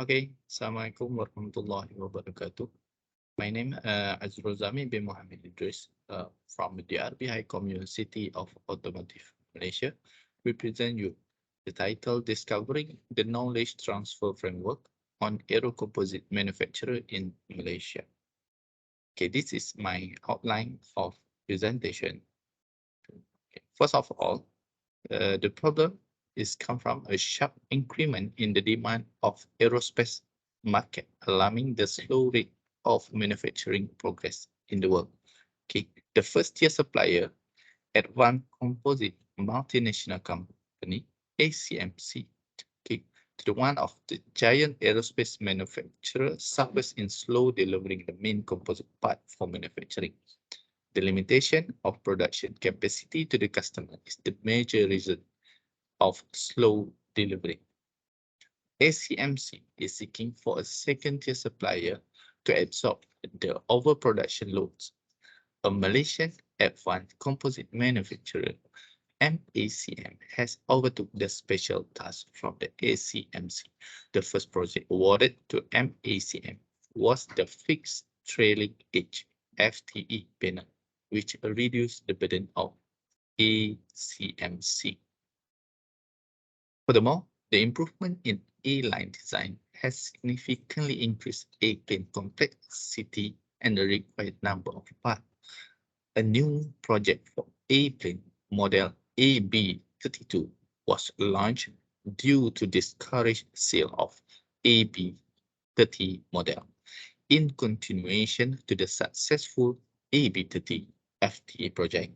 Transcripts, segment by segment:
Okay, Assalamualaikum warahmatullahi wabarakatuh. My name AZRUL Zamir bin Muhammad Idris from the RBI Community of Automotive Malaysia. We present you the title Discovering the Knowledge Transfer Framework on Aero-Composite Manufacturer in Malaysia. Okay, this is my outline of presentation. Okay, first of all, the problem is come from a sharp increment in the demand of aerospace market, alarming the slow rate of manufacturing progress in the world. Okay, the first tier supplier, Advanced Composite Multinational Company, ACMC, okay, to the one of the giant aerospace manufacturer suffers in slow delivering the main composite part for manufacturing. The limitation of production capacity to the customer is the major reason of slow delivery. ACMC is seeking for a second-tier supplier to absorb the overproduction loads. A Malaysian advanced composite manufacturer, MACM, has overtook the special task from the ACMC. The first project awarded to MACM was the fixed trailing edge FTE panel, which reduced the burden of ACMC. Furthermore, the improvement in A-line design has significantly increased A-plane complexity and the required number of parts. A new project for A-plane model AB32 was launched due to discourage sale of AB30 model. In continuation to the successful AB30 FTA project,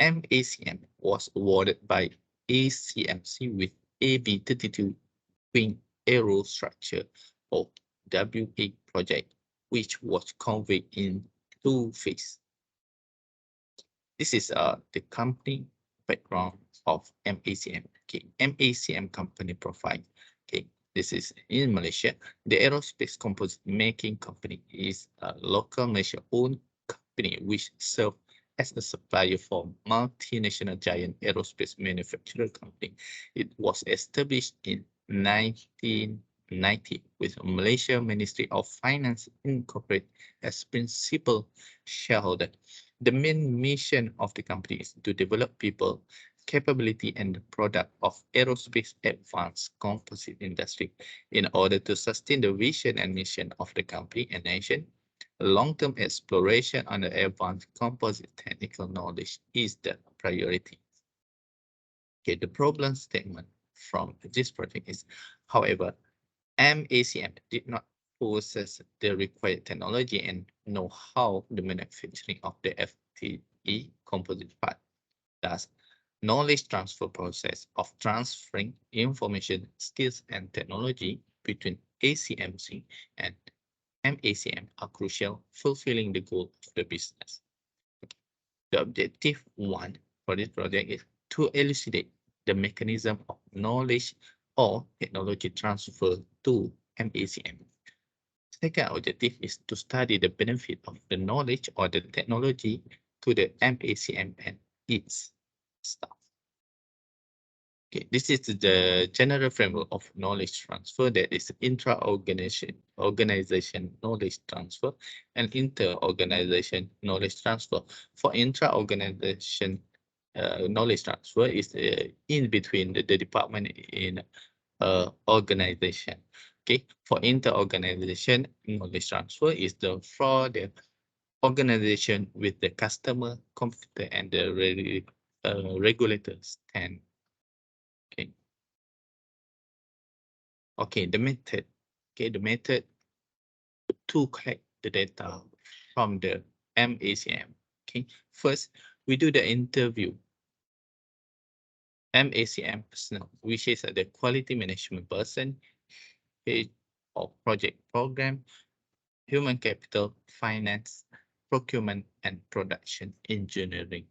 MACM was awarded by ACMC with AB32 Wing Aerostructure or WA project, which was conveyed in two phases. This is the company background of MACM. Okay, MACM company profile. Okay, this is in Malaysia. The aerospace composite making company is a local Malaysia-owned company which serves as a supplier for multinational giant aerospace manufacturer company. It was established in 1990 with Malaysia Ministry of Finance Incorporated as principal shareholder. The main mission of the company is to develop people, capability, and the product of aerospace advanced composite industry in order to sustain the vision and mission of the company and nation. Long-term exploration on the advanced composite technical knowledge is the priority. Okay, the problem statement from this project is, however, MACM did not possess the required technology and know-how the manufacturing of the FTE composite part. Thus, knowledge transfer process of transferring information, skills, and technology between ACMC and MACM are crucial, fulfilling the goal of the business. The objective one for this project is to elucidate the mechanism of knowledge or technology transfer to MACM. Second objective is to study the benefit of the knowledge or the technology to the MACM and its staff. Okay, this is the general framework of knowledge transfer, that is intra-organization knowledge transfer and inter-organization knowledge transfer. For intra-organization knowledge transfer is in between the department in organization. Okay, for inter-organization knowledge transfer is for the organization with the customer, computer, and the regulators stand. Okay. Okay, the method. Okay, the method to collect the data from the MACM. Okay, first we do the interview. MACM personnel, which is the quality management person, head of project program, human capital, finance, procurement, and production engineering,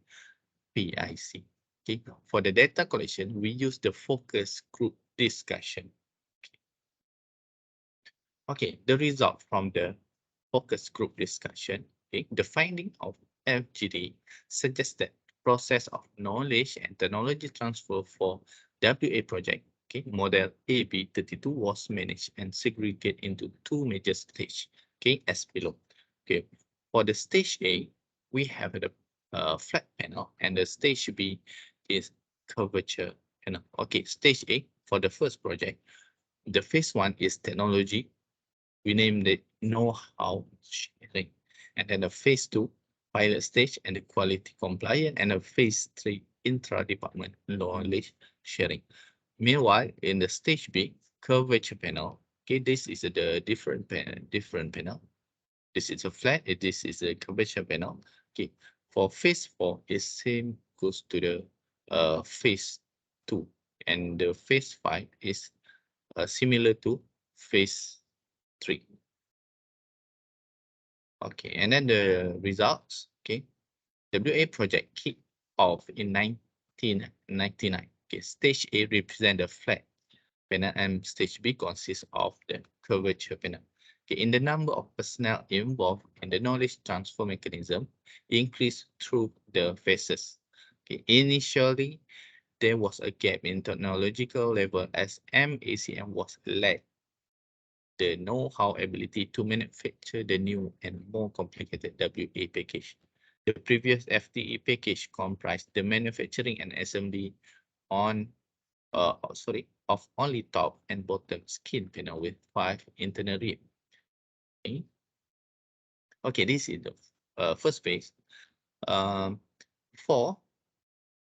PIC. Okay, for the data collection, we use the focus group discussion. Okay, the result from the focus group discussion, okay, the finding of FGD suggests that process of knowledge and technology transfer for WA project Okay, model AB32 was managed and segregated into two major stages, okay, as below. Okay, for the stage A, we have the flat panel, and the stage B is curvature panel. Okay, stage A for the first project, the phase 1 is technology. We named it know-how sharing, and then the phase 2 pilot stage and the quality compliance, and the phase 3 intra-department knowledge sharing. Meanwhile, in the stage B, curvature panel, okay, this is the different panel. This is a flat, this is a curvature panel. Okay, for phase 4, is same goes to the phase 2, and the phase 5 is similar to phase 3. Okay, and then the results. Okay, WA project kicked off in 1999. Okay, stage A represent the flat panel, and stage B consists of the curvature panel. Okay, in the number of personnel involved in the knowledge transfer mechanism increased through the phases. Okay, initially, there was a gap in technological level as MACM was lacked the know-how ability to manufacture the new and more complicated WA package. The previous FTE package comprised the manufacturing and assembly on of only top and bottom skin panel with 5 internal ribs. Okay, this is the first phase. 4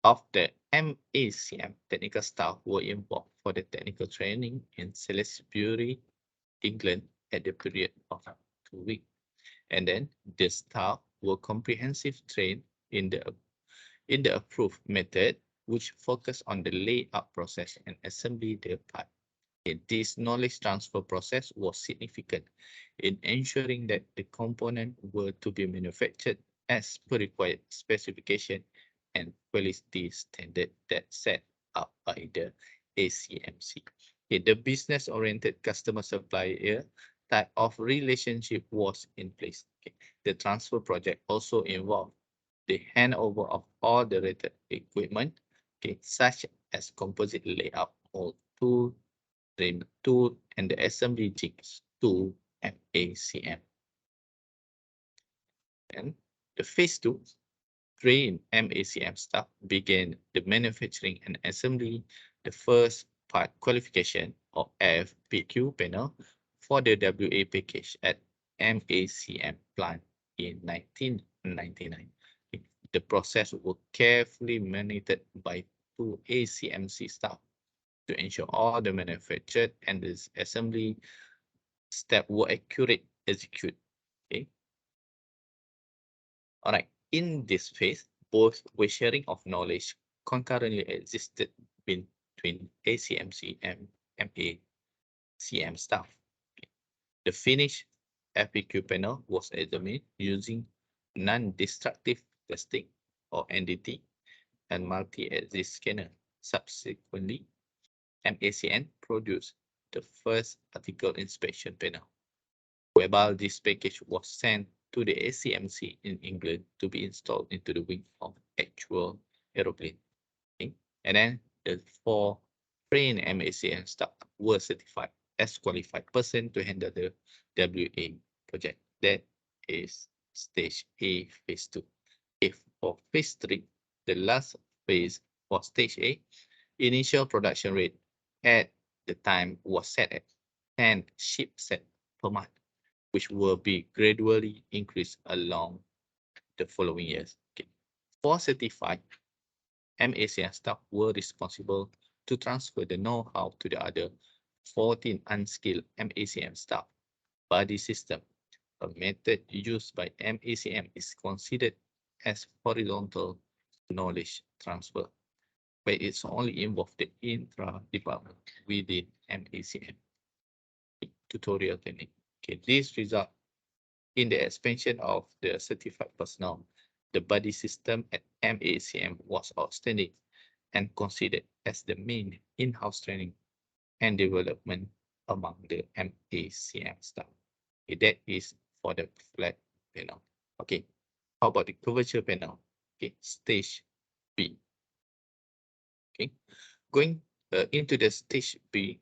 of the MACM technical staff were involved for the technical training in Salisbury, England at the period of 2 weeks. And then the staff were comprehensive trained in the approved method, which focus on the layout process and assembly the part. This knowledge transfer process was significant in ensuring that the components were to be manufactured as per required specification and quality standard that set up by the ACMC. The business-oriented customer supplier type of relationship was in place. The transfer project also involved the handover of all the related equipment, such as composite layout, mold tool, trim tool, and the assembly jigs to MACM. And the phase 2, train MACM staff began the manufacturing and assembly the first part qualification of FPQ panel for the WA package at MACM plant in 1999. The process was carefully monitored by 2 ACMC staff to ensure all the manufactured and the assembly steps were accurate executed. Okay. All right. In this phase, both way sharing of knowledge concurrently existed between ACMC and MACM staff. The finished FPQ panel was examined using non-destructive testing or NDT and multi-axis scanner. Subsequently, MACM produced the first article inspection panel, whereby this package was sent to the ACMC in England to be installed into the wing of actual aeroplane. Okay. And then the 4 trained MACM staff were certified as qualified person to handle the WA project. That is stage A, phase 2. If for phase 3, the last phase for stage A, initial production rate at the time was set at 10 ship set per month, which will be gradually increased along the following years. Okay. For certified, MACM staff were responsible to transfer the know-how to the other 14 unskilled MACM staff. Buddy system, a method used by MACM, is considered as horizontal knowledge transfer, where it's only involved the intra-department within MACM. Tutorial technique. Okay, this result in the expansion of the certified personnel. The buddy system at MACM was outstanding and considered as the main in-house training and development among the MACM staff. Okay, that is for the flat panel. Okay, how about the curvature panel? Okay, stage B. Okay, going into the stage B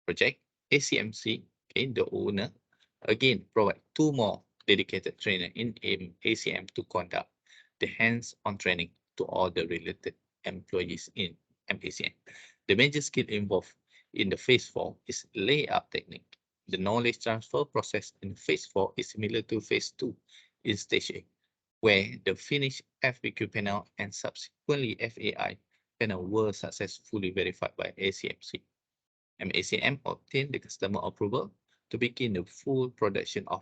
project, ACMC, okay, the owner, again provide 2 more dedicated trainer in ACM to conduct the hands-on training to all the related employees in MACM. The major skill involved in the phase 4 is layout technique. The knowledge transfer process in phase 4 is similar to phase 2 in stage A, where the finished FAQ panel and subsequently FAI panel were successfully verified by ACMC. MACM obtained the customer approval to begin the full production of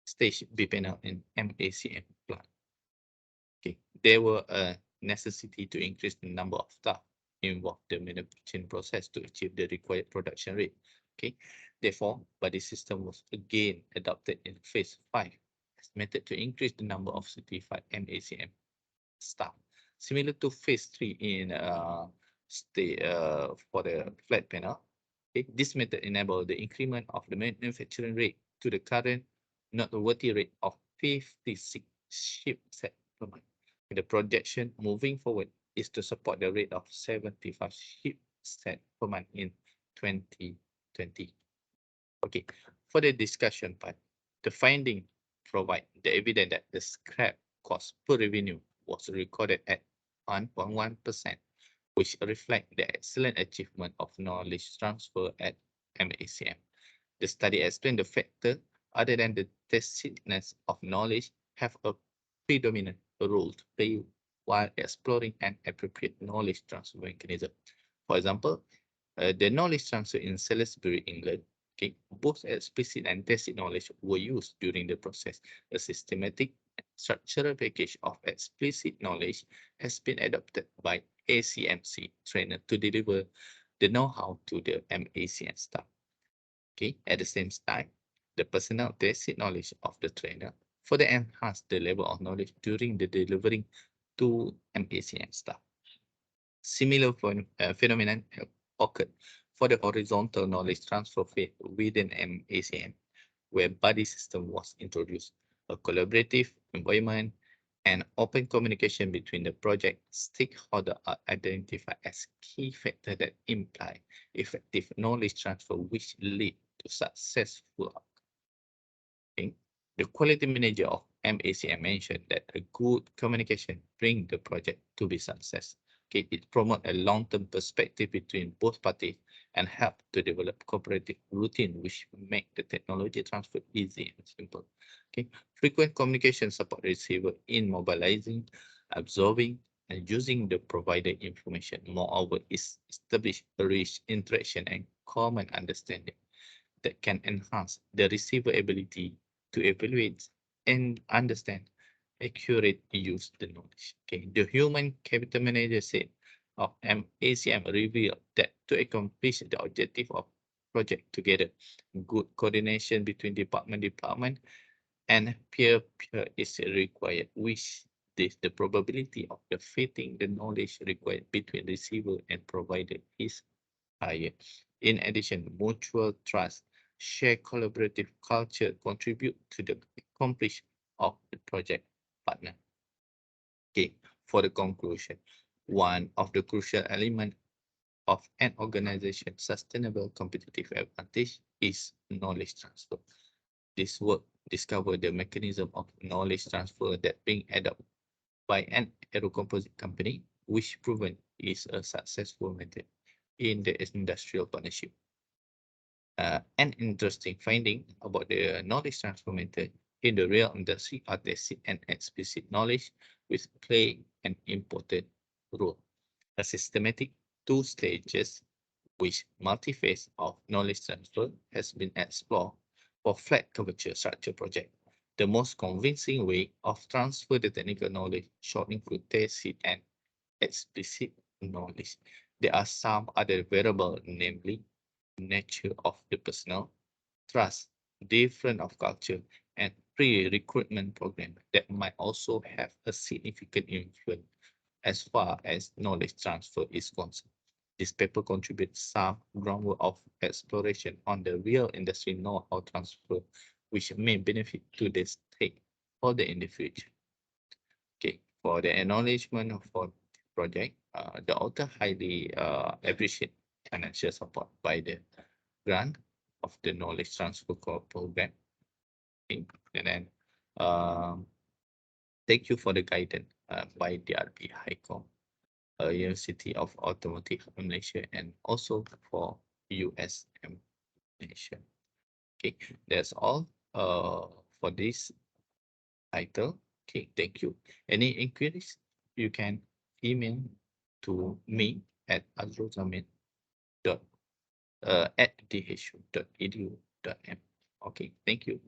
stage B panel in MACM plant. Okay, there were a necessity to increase the number of staff involved in the manufacturing process to achieve the required production rate. Okay, therefore, buddy system was again adopted in phase 5 as method to increase the number of certified MACM staff. Similar to phase 3 in for the flat panel, okay, this method enabled the increment of the manufacturing rate to the current noteworthy rate of 56 ship set per month. The projection moving forward is to support the rate of 75 ship set per month in 2020. Okay, for the discussion part, the finding provide the evidence that the scrap cost per revenue was recorded at 1.1%, which reflect the excellent achievement of knowledge transfer at MACM. The study explained the factor other than the tacitness of knowledge have a predominant role to play while exploring an appropriate knowledge transfer mechanism. For example, the knowledge transfer in Salisbury, England, okay, both explicit and tacit knowledge were used during the process. A systematic and structural package of explicit knowledge has been adopted by ACMC trainer to deliver the know-how to the MACM staff. Okay, at the same time, the personal tacit knowledge of the trainer further enhance the level of knowledge during the delivering to MACM staff. Similar phenomenon occurred for the horizontal knowledge transfer phase within MACM, where buddy system was introduced. A collaborative environment and open communication between the project stakeholders are identified as key factors that imply effective knowledge transfer, which lead to successful outcome. Okay. The quality manager of MACM mentioned that a good communication brings the project to be success. Okay, it promotes a long-term perspective between both parties and help to develop cooperative routine which make the technology transfer easy and simple. Okay, frequent communication support receiver in mobilizing, absorbing, and using the provided information. Moreover, is establish a rich interaction and common understanding that can enhance the receiver ability to evaluate and understand accurate use the knowledge. Okay, the human capital manager said of MACM revealed that to accomplish the objective of project together, good coordination between department and peer is required, which the probability of the fitting the knowledge required between receiver and provider is higher. In addition, mutual trust, shared collaborative culture contribute to the accomplishment of the project partner. Okay, for the conclusion, one of the crucial elements of an organization's sustainable competitive advantage is knowledge transfer. This work discovered the mechanism of knowledge transfer that being adopted by an Aero-Composite company, which proven is a successful method in the industrial partnership. An interesting finding about the knowledge transfer method in the real industry are tacit and explicit knowledge, which play an important role. A systematic 2 stages with multi-phase of knowledge transfer has been explored for flat curvature structure project. The most convincing way of transfer the technical knowledge short include tacit and explicit knowledge. There are some other variables, namely nature of the personnel, trust, difference of culture, and pre-recruitment program that might also have a significant influence as far as knowledge transfer is concerned. This paper contributes some groundwork of exploration on the real industry know-how transfer, which may benefit to the stakeholder in the future. Okay, for the acknowledgement for project. The author highly appreciate financial support by the grant of the knowledge transfer program. Okay. And then thank you for the guidance by DRP HiCom, University of Automotive Malaysia, and also for USM Malaysia. Okay, that's all for this title. Okay, thank you. Any inquiries, you can email to me at azrul@dhu.edu.m. Okay, thank you.